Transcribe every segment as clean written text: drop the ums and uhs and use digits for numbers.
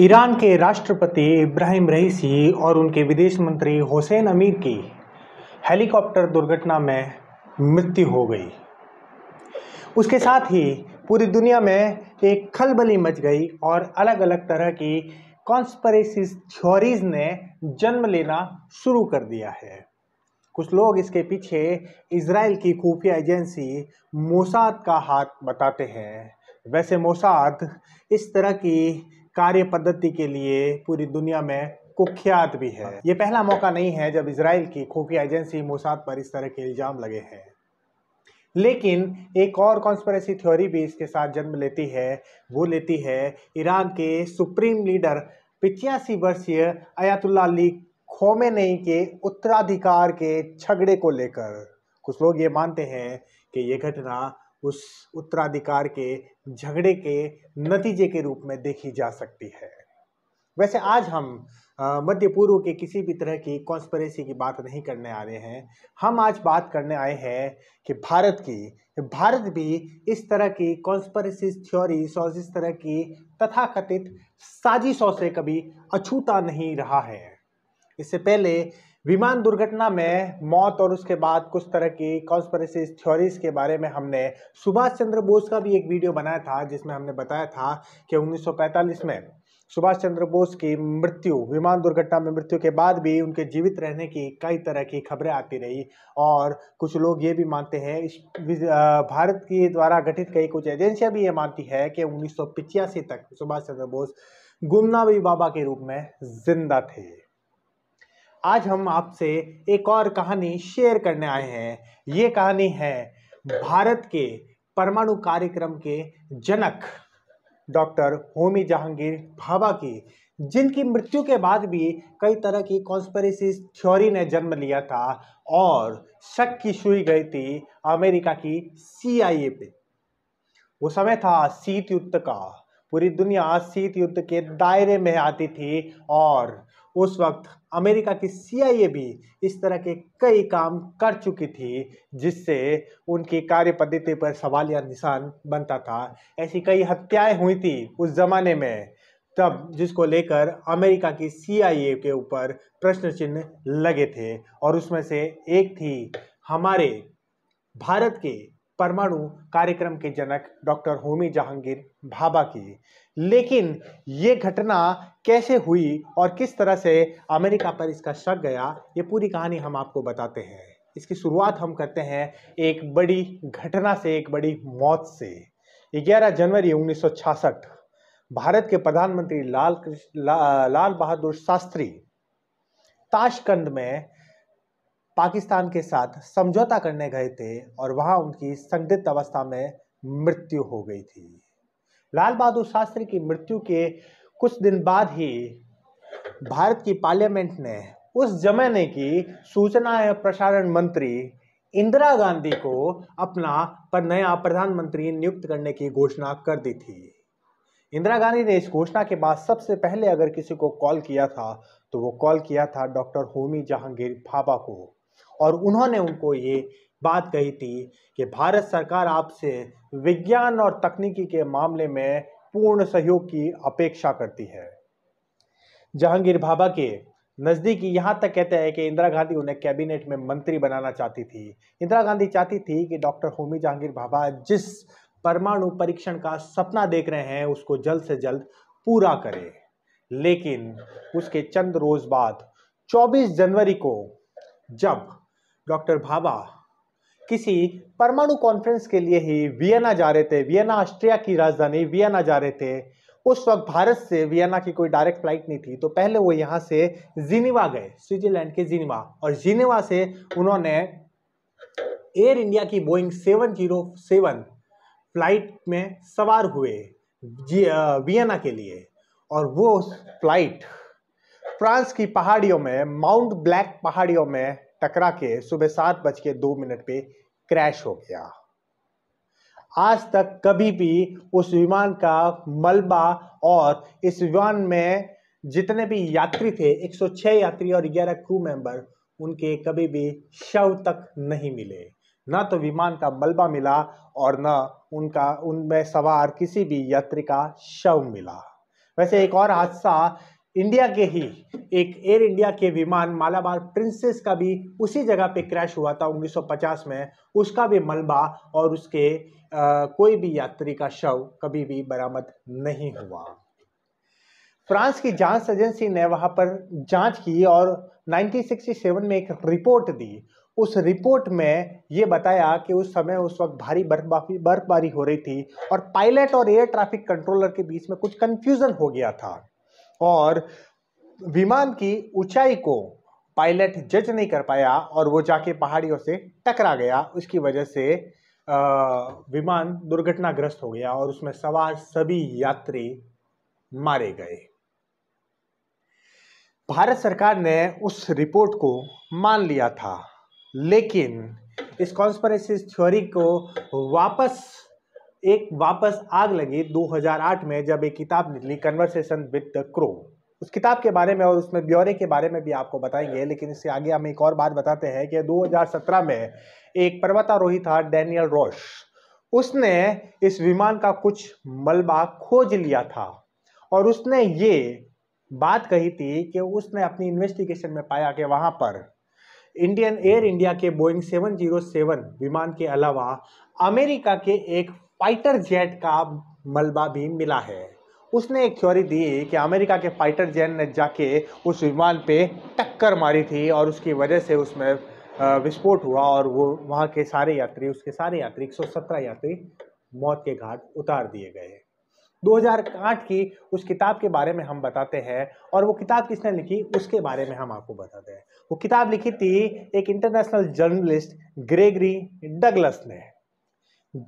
Iran के राष्ट्रपति इब्राहिम रईसी और उनके विदेश मंत्री हुसैन अमीर की हेलीकॉप्टर दुर्घटना में मृत्यु हो गई। उसके साथ ही पूरी दुनिया में एक खलबली मच गई और अलग अलग तरह की कॉन्स्पिरेसी थ्योरीज ने जन्म लेना शुरू कर दिया है। कुछ लोग इसके पीछे इजराइल की खुफिया एजेंसी मोसाद का हाथ बताते हैं। वैसे मोसाद इस तरह की कार्य पद्धति के लिए पूरी दुनिया में कुख्यात भी है। ये पहला मौका नहीं है जब इजराइल की खुफिया एजेंसी मोसाद पर इस तरह के इल्जाम लगे हैं। लेकिन एक और कॉन्स्पिरेसी थ्योरी भी इसके साथ जन्म लेती है। वो लेती है ईरान के सुप्रीम लीडर 85 वर्षीय अयातुल्लाह अली खोमेनी के उत्तराधिकार के झगड़े को लेकर। कुछ लोग ये मानते हैं कि ये घटना उस उत्तराधिकार के झगड़े के नतीजे के रूप में देखी जा सकती है। वैसे आज हम मध्य पूर्व के किसी भी तरह की कॉन्स्पिरेसी की बात नहीं करने आ रहे हैं। हम आज बात करने आए हैं कि भारत भी इस तरह की कॉन्स्पिरेसी थ्योरीज और इस तरह की तथाकथित साजिशों से कभी अछूता नहीं रहा है। इससे पहले विमान दुर्घटना में मौत और उसके बाद कुछ तरह की कॉन्स्पिरेसी थ्योरीज के बारे में हमने सुभाष चंद्र बोस का भी एक वीडियो बनाया था, जिसमें हमने बताया था कि 1945 में सुभाष चंद्र बोस की मृत्यु, विमान दुर्घटना में मृत्यु के बाद भी उनके जीवित रहने की कई तरह की खबरें आती रही। और कुछ लोग ये भी मानते हैं, भारत की द्वारा गठित कई कुछ एजेंसियां भी ये मानती है कि 1985 तक सुभाष चंद्र बोस गुमनामी बाबा के रूप में जिंदा थे। आज हम आपसे एक और कहानी शेयर करने आए हैं। ये कहानी है भारत के परमाणु कार्यक्रम के जनक डॉक्टर होमी जहांगीर भाभा की, जिनकी मृत्यु के बाद भी कई तरह की कॉन्स्पिरेसी थ्योरी ने जन्म लिया था और शक की सुई गई थी अमेरिका की CIA पे। वो समय था शीत युद्ध का। पूरी दुनिया शीत युद्ध के दायरे में आती थी और उस वक्त अमेरिका की CIA भी इस तरह के कई काम कर चुकी थी, जिससे उनकी कार्य पद्धति पर सवालिया निशान बनता था। ऐसी कई हत्याएं हुई थी उस जमाने में तब, जिसको लेकर अमेरिका की CIA के ऊपर प्रश्न चिन्ह लगे थे। और उसमें से एक थी हमारे भारत के परमाणु कार्यक्रम के जनक डॉक्टर होमी जहांगीर भाभा की। लेकिन ये घटना कैसे हुई और किस तरह से अमेरिका पर इसका शक गया, ये पूरी कहानी हम आपको बताते हैं। इसकी शुरुआत हम करते हैं एक बड़ी घटना से, एक बड़ी मौत से। 11 जनवरी 1966 भारत के प्रधानमंत्री लाल बहादुर शास्त्री ताशकंद में पाकिस्तान के साथ समझौता करने गए थे और वहां उनकी संदिग्ध अवस्था में मृत्यु हो गई थी। लाल बहादुर शास्त्री की मृत्यु के कुछ दिन बाद ही भारत की पार्लियामेंट ने उस जमाने की सूचना एवं प्रसारण मंत्री इंदिरा गांधी को अपना नया प्रधानमंत्री नियुक्त करने की घोषणा कर दी थी। इंदिरा गांधी ने इस घोषणा के बाद सबसे पहले अगर किसी को कॉल किया था तो वो कॉल किया था डॉक्टर होमी जहांगीर भाभा को। और उन्होंने उनको ये बात कही थी कि भारत सरकार आपसे विज्ञान और तकनीकी के मामले में पूर्ण सहयोग की अपेक्षा करती है। जहांगीर भाभा के नजदीकी यहाँ तक कहते हैं कि इंदिरा गांधी उन्हें कैबिनेट में मंत्री बनाना चाहती थी। इंदिरा गांधी चाहती थी कि डॉक्टर होमी जहांगीर भाभा जिस परमाणु परीक्षण का सपना देख रहे हैं उसको जल्द से जल्द पूरा करें। लेकिन उसके चंद रोज बाद 24 जनवरी को जब डॉक्टर भाभा किसी परमाणु कॉन्फ्रेंस के लिए ही वियना जा रहे थे, वियना ऑस्ट्रिया की राजधानी वियना जा रहे थे। उस वक्त भारत से वियना की कोई डायरेक्ट फ्लाइट नहीं थी, तो पहले वो यहाँ से जिनेवा गए, स्विट्जरलैंड के जिनेवा, और जिनेवा से उन्होंने एयर इंडिया की बोइंग 707 फ्लाइट में सवार हुए वियना के लिए। और वो फ्लाइट फ्रांस की पहाड़ियों में, माउंट ब्लैक पहाड़ियों में टकरा के सुबह 7:02 पे क्रैश हो गया। आज तक कभी भी उस विमान का मलबा और इस विमान में जितने भी यात्री थे, 106 यात्री और 11 क्रू मेंबर, उनके कभी भी शव तक नहीं मिले। ना तो विमान का मलबा मिला और ना उनमें सवार किसी भी यात्री का शव मिला। वैसे एक और हादसा इंडिया के ही एक एयर इंडिया के विमान मालाबार प्रिंसेस का भी उसी जगह पे क्रैश हुआ था 1950 में। उसका भी मलबा और उसके कोई भी यात्री का शव कभी भी बरामद नहीं हुआ। फ्रांस की जांच एजेंसी ने वहां पर जांच की और 1967 में एक रिपोर्ट दी। उस रिपोर्ट में ये बताया कि उस वक्त भारी बर्फबारी हो रही थी और पायलट और एयर ट्रैफिक कंट्रोलर के बीच में कुछ कंफ्यूजन हो गया था और विमान की ऊंचाई को पायलट जज नहीं कर पाया और वो जाके पहाड़ियों से टकरा गया। उसकी वजह से विमान दुर्घटनाग्रस्त हो गया और उसमें सवार सभी यात्री मारे गए। भारत सरकार ने उस रिपोर्ट को मान लिया था, लेकिन इस कॉन्स्पिरेसी थ्योरी को वापस आग लगी 2008 में जब एक किताब निकली कन्वर्सेशन विद द क्रो। उस किताब के बारे में और उसमें ब्यौरे के बारे में भी आपको बताएंगे, लेकिन इससे आगे हम एक और बात बताते हैं कि 2017 में एक पर्वतारोही था डैनियल रॉश। उसने इस विमान का कुछ मलबा खोज लिया था और उसने ये बात कही थी कि उसने अपनी इन्वेस्टिगेशन में पाया कि वहां पर एयर इंडिया के बोइंग 707 विमान के अलावा अमेरिका के एक फाइटर जेट का मलबा भी मिला है। उसने एक थ्योरी दी कि अमेरिका के फाइटर जेट ने जाके उस विमान पे टक्कर मारी थी और उसकी वजह से उसमें विस्फोट हुआ और वो वहाँ के सारे यात्री 117 यात्री मौत के घाट उतार दिए गए। 2008 की उस किताब के बारे में हम बताते हैं और वो किताब किसने लिखी उसके बारे में हम आपको बताते हैं। वो किताब लिखी थी एक इंटरनेशनल जर्नलिस्ट ग्रेगरी डगलस ने।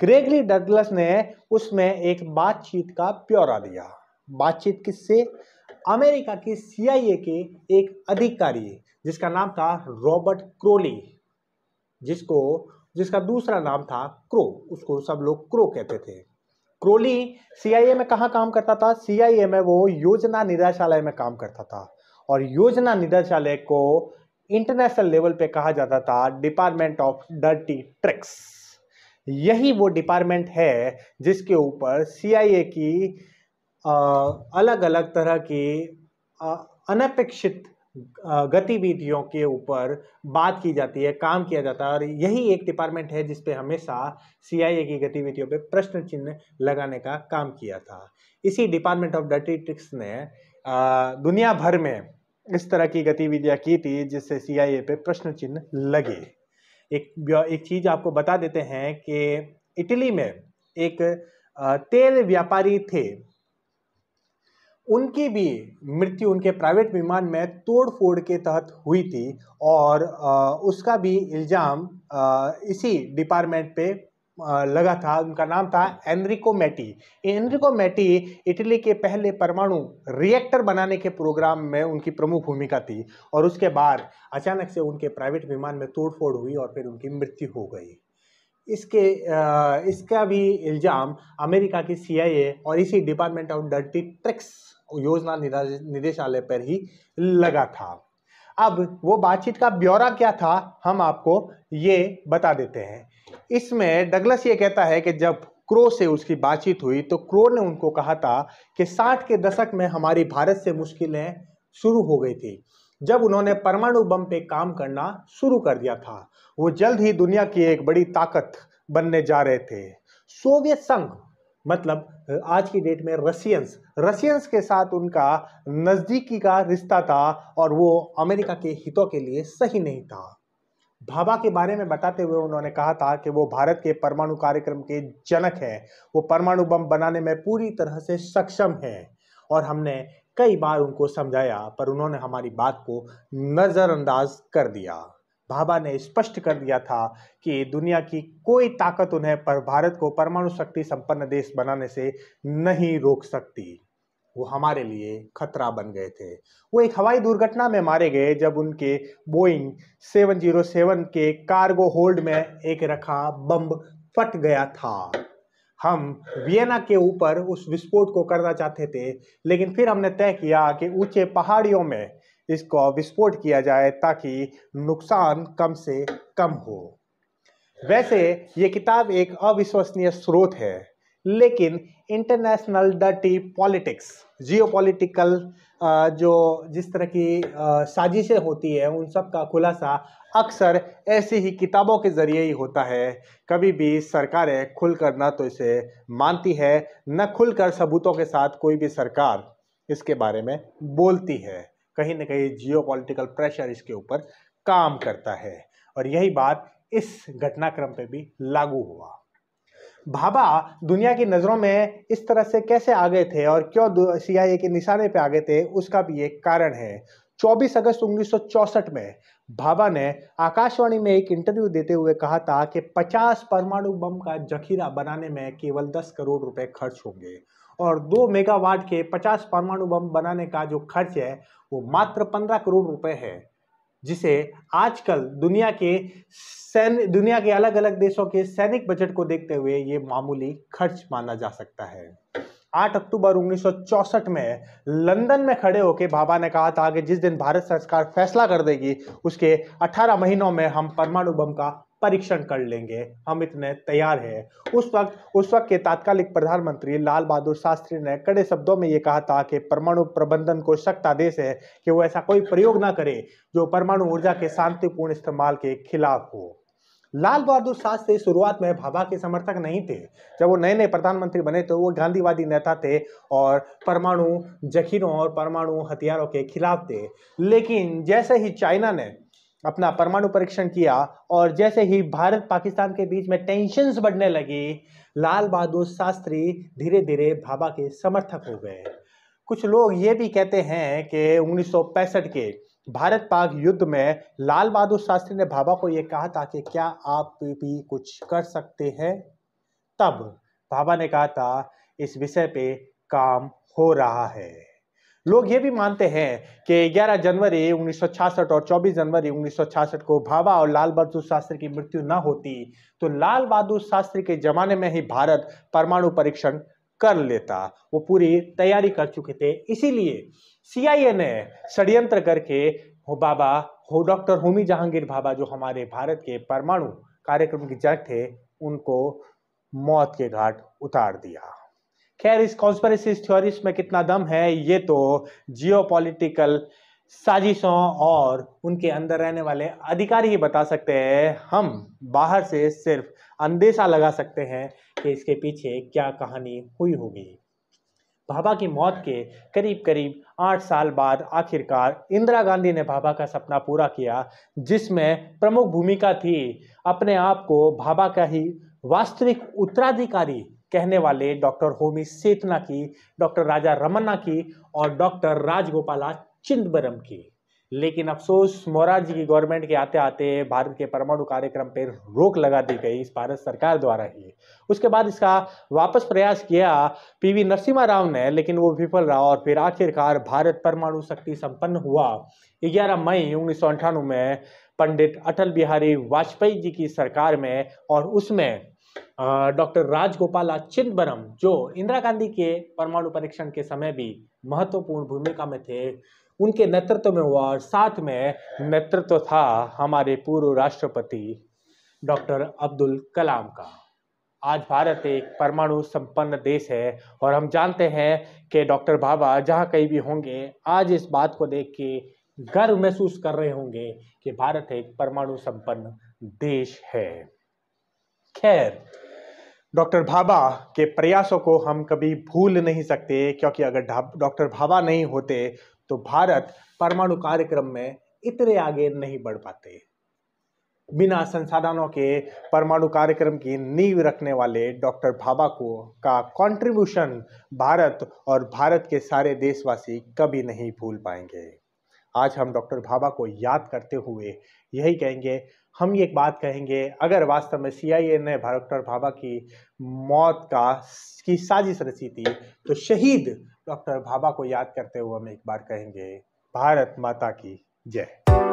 ग्रेगरी डगलस ने उसमें एक बातचीत का ब्यौरा दिया। बातचीत किससे? अमेरिका की CIA के एक अधिकारी जिसका नाम था रॉबर्ट क्रोली, जिसका दूसरा नाम था क्रो, उसको सब लोग क्रो कहते थे। क्रोली CIA में कहाँ काम करता था? CIA में वो योजना निदेशालय में काम करता था और योजना निदेशालय को इंटरनेशनल लेवल पे कहा जाता था डिपार्टमेंट ऑफ डर्टी ट्रिक्स। यही वो डिपार्टमेंट है जिसके ऊपर CIA की अलग अलग तरह की अनपेक्षित गतिविधियों के ऊपर बात की जाती है, काम किया जाता है और यही एक डिपार्टमेंट है जिसपे हमेशा CIA की गतिविधियों पे प्रश्न चिन्ह लगाने का काम किया था। इसी डिपार्टमेंट ऑफ डर्टी ट्रिक्स ने दुनिया भर में इस तरह की गतिविधियां की थी जिससे CIA पे प्रश्न चिन्ह लगे। एक चीज आपको बता देते हैं कि इटली में एक तेल व्यापारी थे, उनकी भी मृत्यु उनके प्राइवेट विमान में तोड़फोड़ के तहत हुई थी और उसका भी इल्जाम इसी डिपार्टमेंट पे लगा था। उनका नाम था एनरिको मैटी। एनरिको मैटी इटली के पहले परमाणु रिएक्टर बनाने के प्रोग्राम में उनकी प्रमुख भूमिका थी और उसके बाद अचानक से उनके प्राइवेट विमान में तोड़फोड़ हुई और फिर उनकी मृत्यु हो गई। इसका भी इल्जाम अमेरिका की CIA और इसी डिपार्टमेंट ऑफ डर्टी ट्रिक्स योजना निदेशालय पर ही लगा था। अब वो बातचीत का ब्यौरा क्या था हम आपको ये बता देते हैं। इसमें डगलस ये कहता है कि जब क्रो से उसकी बातचीत हुई तो क्रो ने उनको कहा था कि 60 के दशक में हमारी भारत से मुश्किलें शुरू हो गई थी जब उन्होंने परमाणु बम पे काम करना शुरू कर दिया था। वो जल्द ही दुनिया की एक बड़ी ताकत बनने जा रहे थे। सोवियत संघ मतलब आज की डेट में रशियंस के साथ उनका नजदीकी का रिश्ता था और वो अमेरिका के हितों के लिए सही नहीं था। भाभा के बारे में बताते हुए उन्होंने कहा था कि वो भारत के परमाणु कार्यक्रम के जनक हैं, वो परमाणु बम बनाने में पूरी तरह से सक्षम हैं और हमने कई बार उनको समझाया पर उन्होंने हमारी बात को नजरअंदाज कर दिया। भाभा ने स्पष्ट कर दिया था कि दुनिया की कोई ताकत उन्हें पर भारत को परमाणु शक्ति संपन्न देश बनाने से नहीं रोक सकती। वो हमारे लिए खतरा बन गए थे। वो एक हवाई दुर्घटना में मारे गए जब उनके बोइंग 707 के कार्गो होल्ड में एक रखा बम फट गया था। हम वियना के ऊपर उस विस्फोट को करना चाहते थे, लेकिन फिर हमने तय किया कि ऊंचे पहाड़ियों में इसको विस्फोट किया जाए ताकि नुकसान कम से कम हो। वैसे ये किताब एक अविश्वसनीय स्रोत है लेकिन इंटरनेशनल डर्टी पॉलिटिक्स, जियोपॉलिटिकल जो जिस तरह की साजिशें होती है उन सब का खुलासा अक्सर ऐसी ही किताबों के जरिए ही होता है। कभी भी सरकारें खुलकर न तो इसे मानती है, न खुलकर सबूतों के साथ कोई भी सरकार इसके बारे में बोलती है। कहीं न कहीं जियोपॉलिटिकल प्रेशर इसके ऊपर काम करता है और यही बात इस घटनाक्रम पे भी लागू हुआ। भाभा दुनिया की नज़रों में इस तरह से कैसे आ गए थे और क्यों सीआईए के निशाने पे आ गए थे, उसका भी एक कारण है। 24 अगस्त 1964 में भाभा ने आकाशवाणी में एक इंटरव्यू देते हुए कहा था कि 50 परमाणु बम का जखीरा बनाने में केवल 10 करोड़ रुपए खर्च होंगे और 2 मेगावाट के 50 परमाणु बम बनाने का जो खर्च है वो मात्र 15 करोड़ रुपए है, जिसे आजकल दुनिया के अलग अलग देशों के सैनिक बजट को देखते हुए ये मामूली खर्च माना जा सकता है। 8 अक्टूबर 1964 में लंदन में खड़े होकर भाभा ने कहा था कि जिस दिन भारत सरकार फैसला कर देगी उसके 18 महीनों में हम परमाणु बम का परीक्षण कर लेंगे, हम इतने तैयार हैं। उस वक्त के तात्कालिक प्रधानमंत्री लाल बहादुर शास्त्री ने कड़े शब्दों में ये कहा था कि परमाणु प्रबंधन को सख्त आदेश है कि वो ऐसा कोई प्रयोग ना करे जो परमाणु ऊर्जा के शांतिपूर्ण इस्तेमाल के खिलाफ हो। लाल बहादुर शास्त्री शुरुआत में भाभा के समर्थक नहीं थे। जब वो नए नए प्रधानमंत्री बने तो वो गांधीवादी नेता थे और परमाणु जखीरों और परमाणु हथियारों के खिलाफ थे। लेकिन जैसे ही चाइना ने अपना परमाणु परीक्षण किया और जैसे ही भारत पाकिस्तान के बीच में टेंशन्स बढ़ने लगी, लाल बहादुर शास्त्री धीरे धीरे भाभा के समर्थक हो गए। कुछ लोग ये भी कहते हैं कि 1965 के भारत पाक युद्ध में लाल बहादुर शास्त्री ने भाभा को यह कहा था कि क्या आप भी कुछ कर सकते हैं। तब भाभा ने कहा था इस विषय पे काम हो रहा है। लोग ये भी मानते हैं कि 11 जनवरी 1966 और 24 जनवरी 1966 को भाभा और लाल बहादुर शास्त्री की मृत्यु न होती तो लाल बहादुर शास्त्री के जमाने में ही भारत परमाणु परीक्षण कर लेता। वो पूरी तैयारी कर चुके थे। इसीलिए सीआईए ने षड्यंत्र करके डॉक्टर होमी जहांगीर भाभा, जो हमारे भारत के परमाणु कार्यक्रम के जज थे, उनको मौत के घाट उतार दिया। खैर, इस कॉन्स्पिरेसी थ्योरीज में कितना दम है ये तो जियोपॉलिटिकल साजिशों और उनके अंदर रहने वाले अधिकारी ही बता सकते हैं। हम बाहर से सिर्फ अंदेशा लगा सकते हैं कि इसके पीछे क्या कहानी हुई होगी। भाभा की मौत के करीब करीब 8 साल बाद आखिरकार इंदिरा गांधी ने भाभा का सपना पूरा किया, जिसमें प्रमुख भूमिका थी अपने आप को भाभा का ही वास्तविक उत्तराधिकारी कहने वाले डॉक्टर होमी सेठना की, डॉक्टर राजा रमन्ना की और डॉक्टर राजगोपाला चिदंबरम की। लेकिन अफसोस मोरारजी की गवर्नमेंट के आते आते भारत के परमाणु कार्यक्रम पर रोक लगा दी गई इस भारत सरकार द्वारा ही। उसके बाद इसका वापस प्रयास किया पीवी नरसिम्हा राव ने, लेकिन वो विफल रहा और फिर आखिरकार भारत परमाणु शक्ति संपन्न हुआ 11 मई 1998 में पंडित अटल बिहारी वाजपेयी जी की सरकार में। और उसमें डॉक्टर राजगोपाला चिदंबरम, जो इंदिरा गांधी के परमाणु परीक्षण के समय भी महत्वपूर्ण भूमिका में थे, उनके नेतृत्व में हुआ। और साथ में नेतृत्व था हमारे पूर्व राष्ट्रपति डॉक्टर अब्दुल कलाम का। आज भारत एक परमाणु संपन्न देश है और हम जानते हैं कि डॉक्टर भाभा जहाँ कहीं भी होंगे आज इस बात को देख के गर्व महसूस कर रहे होंगे कि भारत एक परमाणु संपन्न देश है। खैर, डॉक्टर भाभा के प्रयासों को हम कभी भूल नहीं सकते, क्योंकि अगर डॉक्टर भाभा नहीं होते तो भारत परमाणु कार्यक्रम में इतने आगे नहीं बढ़ पाते। बिना संसाधनों के परमाणु कार्यक्रम की नींव रखने वाले डॉक्टर भाभा का कंट्रीब्यूशन भारत और भारत के सारे देशवासी कभी नहीं भूल पाएंगे। आज हम डॉक्टर भाभा को याद करते हुए यही कहेंगे, हम ये एक बात कहेंगे, अगर वास्तव में सीआईए ने डॉक्टर भाभा की मौत की साजिश रची थी तो शहीद डॉक्टर भाभा को याद करते हुए हम एक बार कहेंगे, भारत माता की जय।